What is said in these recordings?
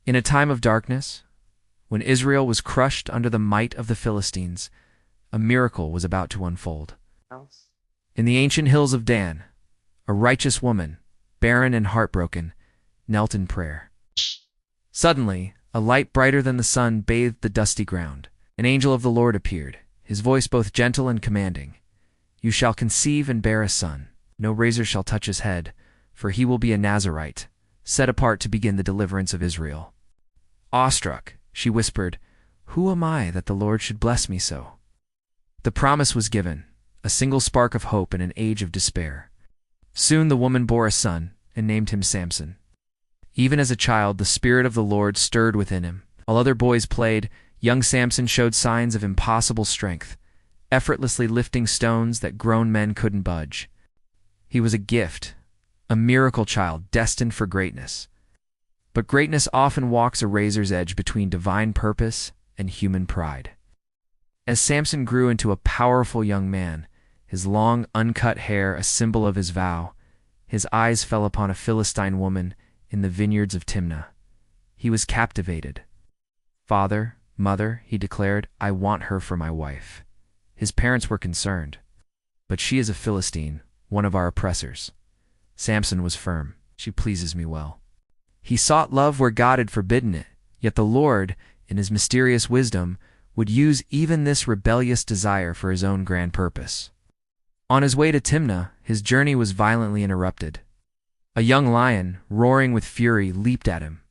In a time of darkness, when Israel was crushed under the might of the Philistines, a miracle was about to unfold. In the ancient hills of Dan, a righteous woman, barren and heartbroken, knelt in prayer. Suddenly, a light brighter than the sun bathed the dusty ground. An angel of the Lord appeared, his voice both gentle and commanding. "You shall conceive and bear a son. No razor shall touch his head, for he will be a Nazirite, set apart to begin the deliverance of Israel." Awestruck, she whispered, "Who am I that the Lord should bless me so?" The promise was given, a single spark of hope in an age of despair. Soon the woman bore a son and named him Samson. Even as a child, the Spirit of the Lord stirred within him. While other boys played, young Samson showed signs of impossible strength, effortlessly lifting stones that grown men couldn't budge. He was a gift, a miracle child destined for greatness. But greatness often walks a razor's edge between divine purpose and human pride. As Samson grew into a powerful young man, his long, uncut hair a symbol of his vow, his eyes fell upon a Philistine woman in the vineyards of Timnah. He was captivated. "Father, mother," he declared, "I want her for my wife." His parents were concerned. "But she is a Philistine, one of our oppressors." Samson was firm. "She pleases me well." He sought love where God had forbidden it, yet the Lord, in his mysterious wisdom, would use even this rebellious desire for his own grand purpose. On his way to Timnah, his journey was violently interrupted. A young lion, roaring with fury, leaped at him.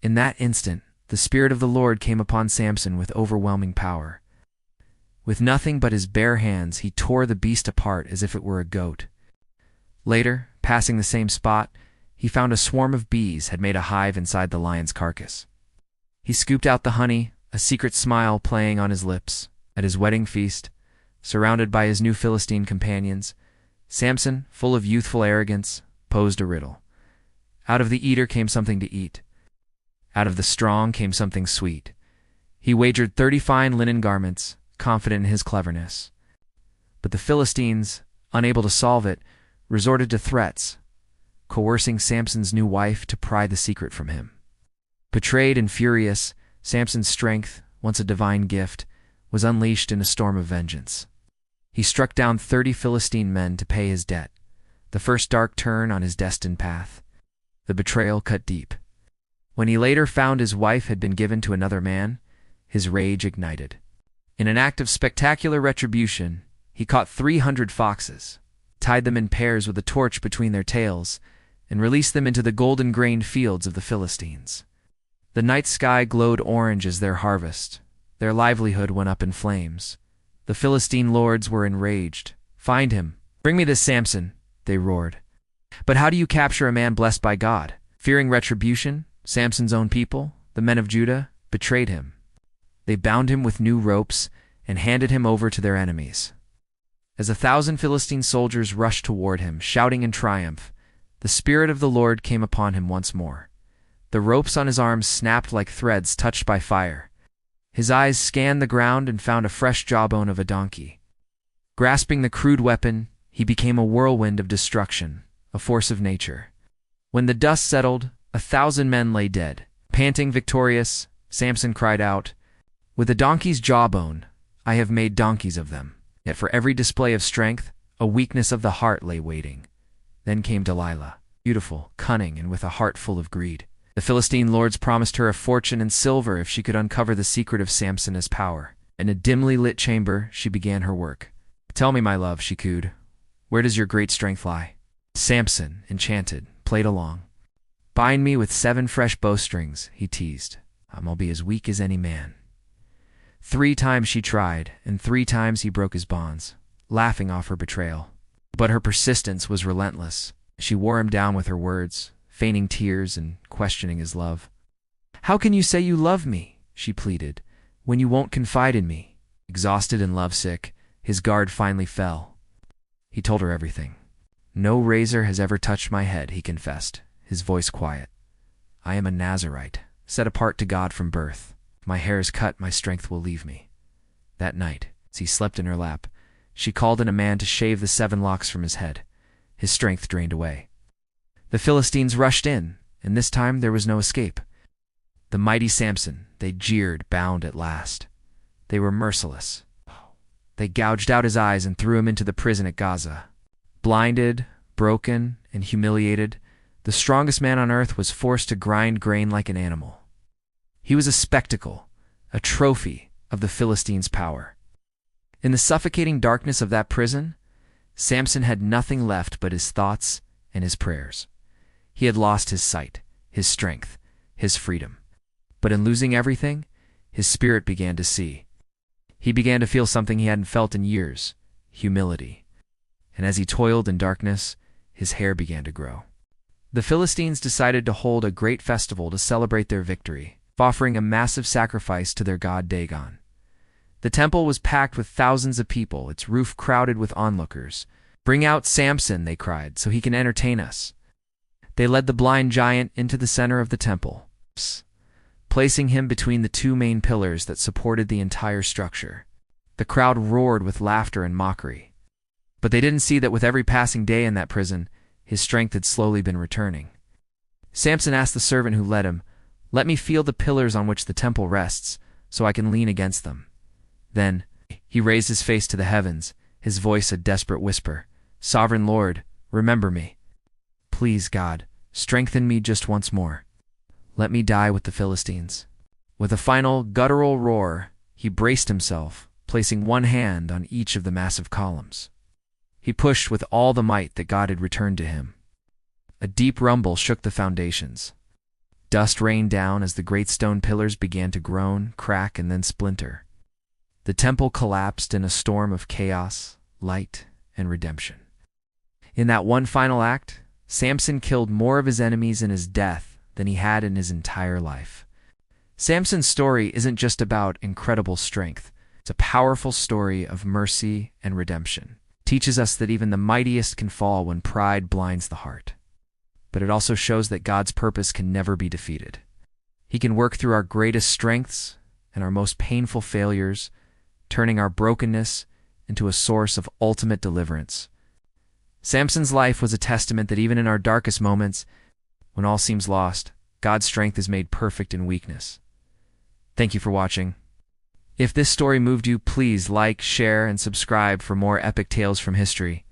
In that instant, the Spirit of the Lord came upon Samson with overwhelming power. With nothing but his bare hands, he tore the beast apart as if it were a goat. Later, passing the same spot, he found a swarm of bees had made a hive inside the lion's carcass. He scooped out the honey, a secret smile playing on his lips. At his wedding feast, surrounded by his new Philistine companions, Samson, full of youthful arrogance, posed a riddle. Out of the eater came something to eat. Out of the strong came something sweet. He wagered 30 fine linen garments, confident in his cleverness. But the Philistines, unable to solve it, resorted to threats, coercing Samson's new wife to pry the secret from him. Betrayed and furious, Samson's strength, once a divine gift, was unleashed in a storm of vengeance. He struck down 30 Philistine men to pay his debt, the first dark turn on his destined path. The betrayal cut deep. When he later found his wife had been given to another man, his rage ignited. In an act of spectacular retribution, he caught 300 foxes, tied them in pairs with a torch between their tails, and released them into the golden-grained fields of the Philistines. The night sky glowed orange as their harvest. Their livelihood went up in flames. The Philistine lords were enraged. "Find him! Bring me this Samson!" they roared. But how do you capture a man blessed by God? Fearing retribution, Samson's own people, the men of Judah, betrayed him. They bound him with new ropes and handed him over to their enemies. As 1,000 Philistine soldiers rushed toward him, shouting in triumph, the Spirit of the Lord came upon him once more. The ropes on his arms snapped like threads touched by fire. His eyes scanned the ground and found a fresh jawbone of a donkey. Grasping the crude weapon, he became a whirlwind of destruction, a force of nature. When the dust settled, 1,000 men lay dead. Panting victorious, Samson cried out, "With a donkey's jawbone, I have made donkeys of them." Yet for every display of strength, a weakness of the heart lay waiting. Then came Delilah, beautiful, cunning, and with a heart full of greed. The Philistine lords promised her a fortune in silver if she could uncover the secret of Samson's power. In a dimly lit chamber, she began her work. "Tell me, my love," she cooed, "where does your great strength lie?" Samson, enchanted, played along. "Bind me with 7 fresh bowstrings," he teased. "I'll be as weak as any man." 3 times she tried, and 3 times he broke his bonds, laughing off her betrayal. But her persistence was relentless. She wore him down with her words, feigning tears and questioning his love. "How can you say you love me," she pleaded, "when you won't confide in me?" Exhausted and lovesick, his guard finally fell. He told her everything. "No razor has ever touched my head," he confessed, his voice quiet. "I am a Nazirite, set apart to God from birth. If my hair is cut, my strength will leave me." That night, as he slept in her lap, she called in a man to shave the 7 locks from his head. His strength drained away. The Philistines rushed in, and this time there was no escape. The mighty Samson, they jeered, bound at last. They were merciless. They gouged out his eyes and threw him into the prison at Gaza. Blinded, broken, and humiliated, the strongest man on earth was forced to grind grain like an animal. He was a spectacle, a trophy of the Philistines' power. In the suffocating darkness of that prison, Samson had nothing left but his thoughts and his prayers. He had lost his sight, his strength, his freedom. But in losing everything, his spirit began to see. He began to feel something he hadn't felt in years: humility. And as he toiled in darkness, his hair began to grow. The Philistines decided to hold a great festival to celebrate their victory, offering a massive sacrifice to their god Dagon. The temple was packed with thousands of people, its roof crowded with onlookers. "Bring out Samson," they cried, "so he can entertain us." They led the blind giant into the center of the temple, placing him between the two main pillars that supported the entire structure. The crowd roared with laughter and mockery. But they didn't see that with every passing day in that prison, his strength had slowly been returning. Samson asked the servant who led him, "Let me feel the pillars on which the temple rests, so I can lean against them." Then he raised his face to the heavens, his voice a desperate whisper. "Sovereign Lord, remember me. Please, God, strengthen me just once more. Let me die with the Philistines." With a final guttural roar, he braced himself, placing one hand on each of the massive columns. He pushed with all the might that God had returned to him. A deep rumble shook the foundations. Dust rained down as the great stone pillars began to groan, crack, and then splinter. The temple collapsed in a storm of chaos, light, and redemption. In that one final act, Samson killed more of his enemies in his death than he had in his entire life. Samson's story isn't just about incredible strength. It's a powerful story of mercy and redemption. It teaches us that even the mightiest can fall when pride blinds the heart. But it also shows that God's purpose can never be defeated. He can work through our greatest strengths and our most painful failures, turning our brokenness into a source of ultimate deliverance. Samson's life was a testament that even in our darkest moments, when all seems lost, God's strength is made perfect in weakness. Thank you for watching. If this story moved you, please like, share, and subscribe for more epic tales from history.